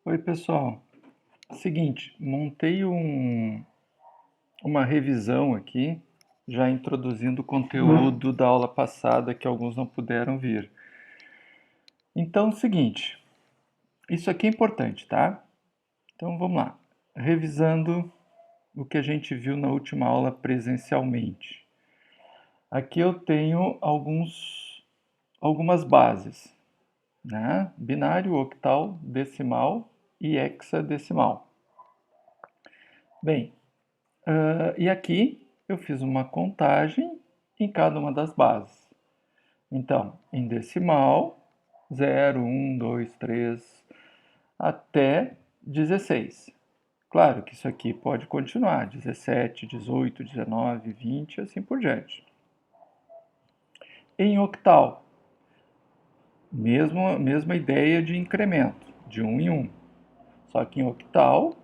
Oi, pessoal. Seguinte, montei uma revisão aqui, já introduzindo o conteúdo da aula passada que alguns não puderam vir. Então, seguinte, isso aqui é importante, tá? Então, vamos lá. Revisando o que a gente viu na última aula presencialmente. Aqui eu tenho algumas bases, né? Binário, octal, decimal e hexadecimal. Bem, e aqui eu fiz uma contagem em cada uma das bases. Então, em decimal, 0, 1, 2, 3, até 16. Claro que isso aqui pode continuar, 17, 18, 19, 20 assim por diante. Em octal, mesma ideia de incremento, de 1 em 1. Só que em octal,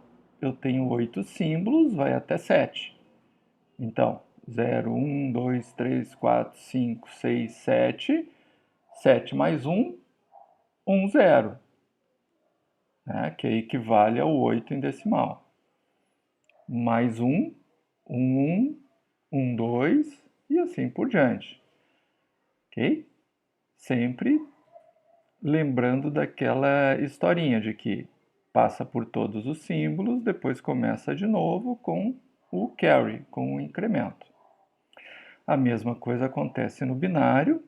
eu tenho 8 símbolos, vai até 7. Então, 0, 1, 2, 3, 4, 5, 6, 7. 7 mais 1, 1, 0. Né? Que equivale ao 8 em decimal. Mais 1, 1, 1, 2 e assim por diante. Ok? Sempre lembrando daquela historinha de que passa por todos os símbolos, depois começa de novo com o carry, com o incremento. A mesma coisa acontece no binário,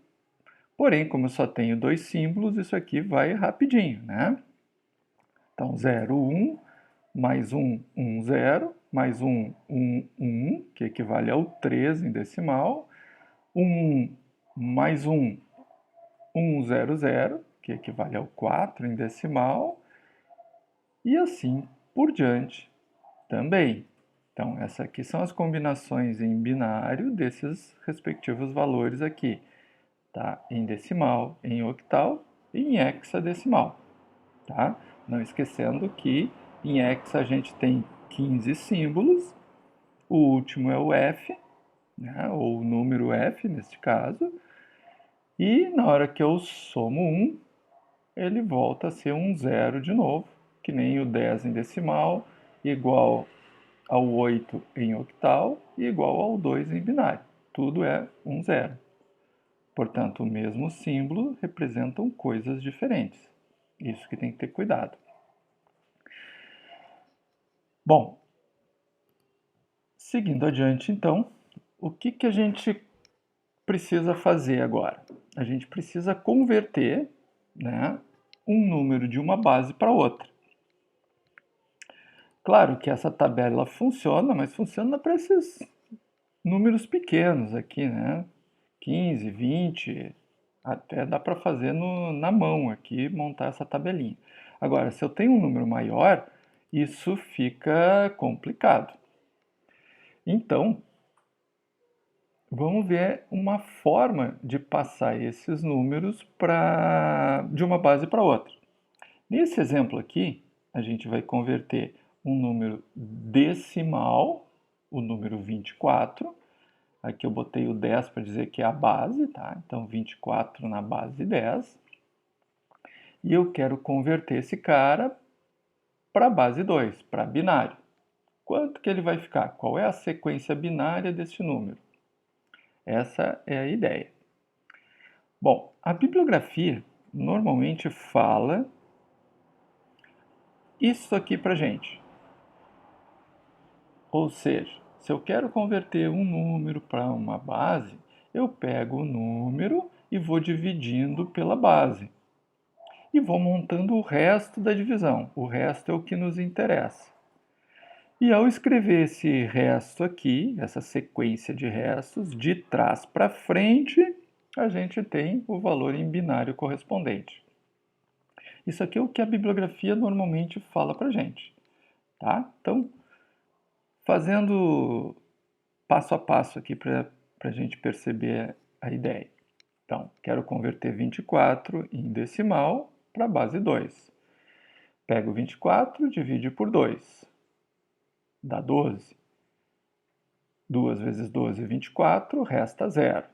porém, como eu só tenho 2 símbolos, isso aqui vai rapidinho, né? Então, 0, 1, mais 1, 1, 0, mais 1, 1, 1, que equivale ao 3 em decimal, 1, mais 1, 1, 0, 0, que equivale ao 4 em decimal, e assim por diante também. Então, essas aqui são as combinações em binário desses respectivos valores aqui, tá? Em decimal, em octal e em hexadecimal, tá? Não esquecendo que em hexa a gente tem 15 símbolos, o último é o F, né? Ou o número F neste caso, e na hora que eu somo 1, ele volta a ser um zero de novo, que nem o 10 em decimal, igual ao 8 em octal e igual ao 2 em binário. Tudo é um zero. Portanto, o mesmo símbolo representam coisas diferentes. Isso que tem que ter cuidado. Bom, seguindo adiante, então, o que a gente precisa fazer agora? A gente precisa converter, né, um número de uma base para outra. Claro que essa tabela funciona, mas funciona para esses números pequenos aqui, né? 15, 20, até dá para fazer na mão aqui, montar essa tabelinha. Agora, se eu tenho um número maior, isso fica complicado. Então, vamos ver uma forma de passar esses números de uma base para outra. Nesse exemplo aqui, a gente vai converter um número decimal, o número 24. Aqui eu botei o 10 para dizer que é a base, tá? Então 24 na base 10. E eu quero converter esse cara para a base 2, para binário. Quanto que ele vai ficar? Qual é a sequência binária desse número? Essa é a ideia. Bom, a bibliografia normalmente fala isso aqui para gente. Ou seja, se eu quero converter um número para uma base, eu pego o número e vou dividindo pela base. E vou montando o resto da divisão. O resto é o que nos interessa. E ao escrever esse resto aqui, essa sequência de restos, de trás para frente, a gente tem o valor em binário correspondente. Isso aqui é o que a bibliografia normalmente fala para a gente. Tá? Então, fazendo passo a passo aqui para a gente perceber a ideia. Então, quero converter 24 em decimal para a base 2. Pego 24, divide por 2, dá 12. 2 vezes 12 é 24, resta 0.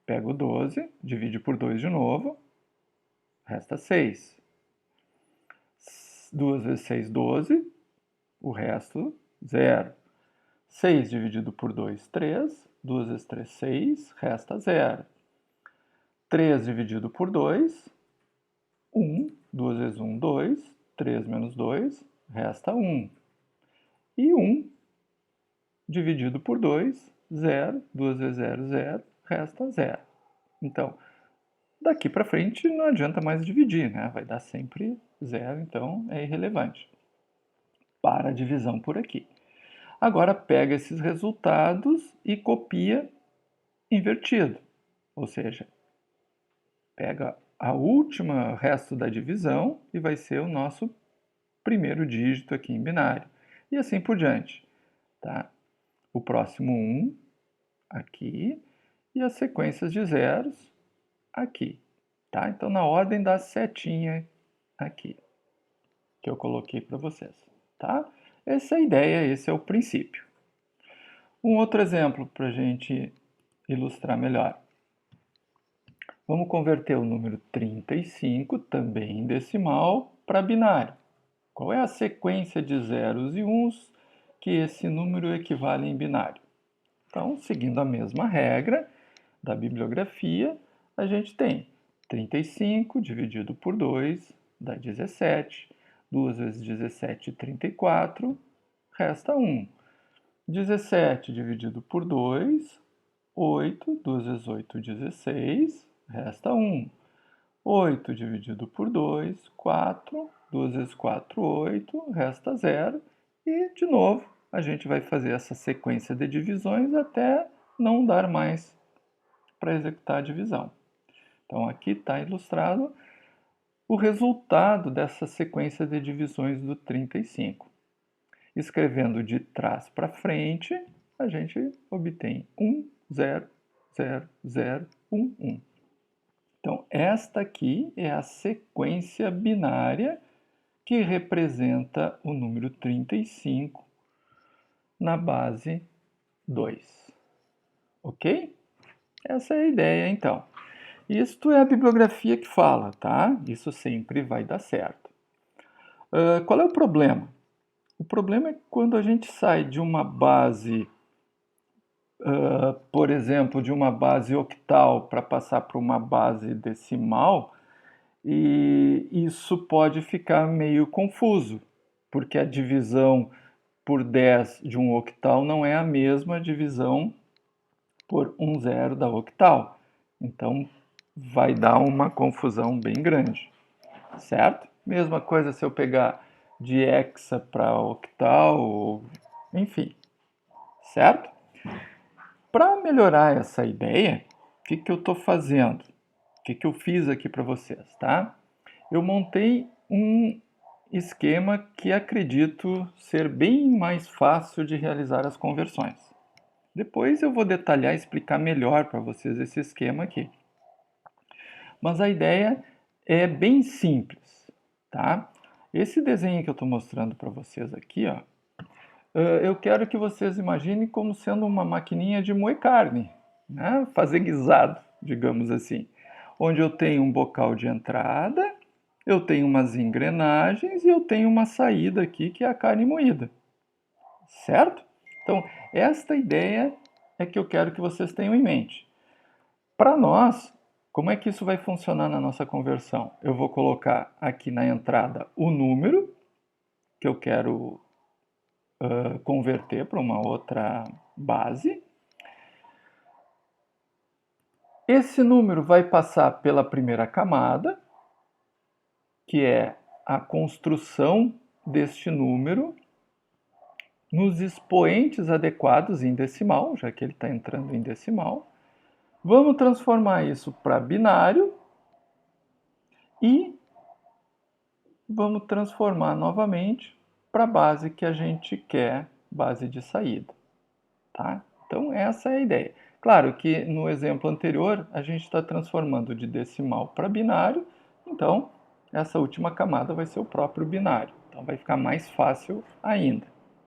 Pego 12, divide por 2 de novo, resta 6. 2 vezes 6, 12. O resto, 0. 6 dividido por 2, 3. 2 vezes 3, 6. Resta 0. 3 dividido por 2, 1. 2 vezes 1, 2. 3 menos 2, resta 1. E 1 dividido por 2, 0. 2 vezes 0, 0. Resta 0. Então, daqui para frente não adianta mais dividir, né? Vai dar sempre 0, então é irrelevante. Para a divisão por aqui. Agora pega esses resultados e copia invertido. Ou seja, pega a última resto da divisão e vai ser o nosso primeiro dígito aqui em binário. E assim por diante. Tá? O próximo 1 aqui e as sequências de zeros aqui. Tá? Então, na ordem da setinha aqui, que eu coloquei para vocês. Tá? Essa é a ideia, esse é o princípio. Um outro exemplo para a gente ilustrar melhor. Vamos converter o número 35, também em decimal, para binário. Qual é a sequência de zeros e uns que esse número equivale em binário? Então, seguindo a mesma regra da bibliografia, a gente tem 35 dividido por 2 dá 17. 2 vezes 17, 34, resta 1. 17 dividido por 2, 8. 2 vezes 8, 16, resta 1. 8 dividido por 2, 4. 2 vezes 4, 8, resta 0. E, de novo, a gente vai fazer essa sequência de divisões até não dar mais para executar a divisão. Então, aqui está ilustrado o resultado dessa sequência de divisões do 35. Escrevendo de trás para frente, a gente obtém 1, 0, 0, 0, 1, 1. Então, esta aqui é a sequência binária que representa o número 35 na base 2. Ok? Essa é a ideia, então. Isto é a bibliografia que fala, tá? Isso sempre vai dar certo. Qual é o problema? O problema é que quando a gente sai de uma base, por exemplo, de uma base octal para passar para uma base decimal, e isso pode ficar meio confuso, porque a divisão por 10 de um octal não é a mesma divisão por 1 zero da octal. Então, vai dar uma confusão bem grande, certo? Mesma coisa se eu pegar de hexa para octal, ou, enfim, certo? Para melhorar essa ideia, o que eu estou fazendo? O que eu fiz aqui para vocês, tá? Eu montei um esquema que acredito ser bem mais fácil de realizar as conversões. Depois eu vou detalhar e explicar melhor para vocês esse esquema aqui. Mas a ideia é bem simples, tá? Esse desenho que eu estou mostrando para vocês aqui, ó, eu quero que vocês imaginem como sendo uma maquininha de moer carne, né? Fazer guisado, digamos assim. Onde eu tenho um bocal de entrada, eu tenho umas engrenagens e eu tenho uma saída aqui que é a carne moída, certo? Então, esta ideia é que eu quero que vocês tenham em mente. Para nós, como é que isso vai funcionar na nossa conversão? Eu vou colocar aqui na entrada o número que eu quero converter para uma outra base. Esse número vai passar pela primeira camada, que é a construção deste número nos expoentes adequados em decimal, já que ele está entrando em decimal. Vamos transformar isso para binário e vamos transformar novamente para a base que a gente quer, base de saída. Tá? Então, essa é a ideia. Claro que no exemplo anterior, a gente está transformando de decimal para binário, então essa última camada vai ser o próprio binário. Então, vai ficar mais fácil ainda.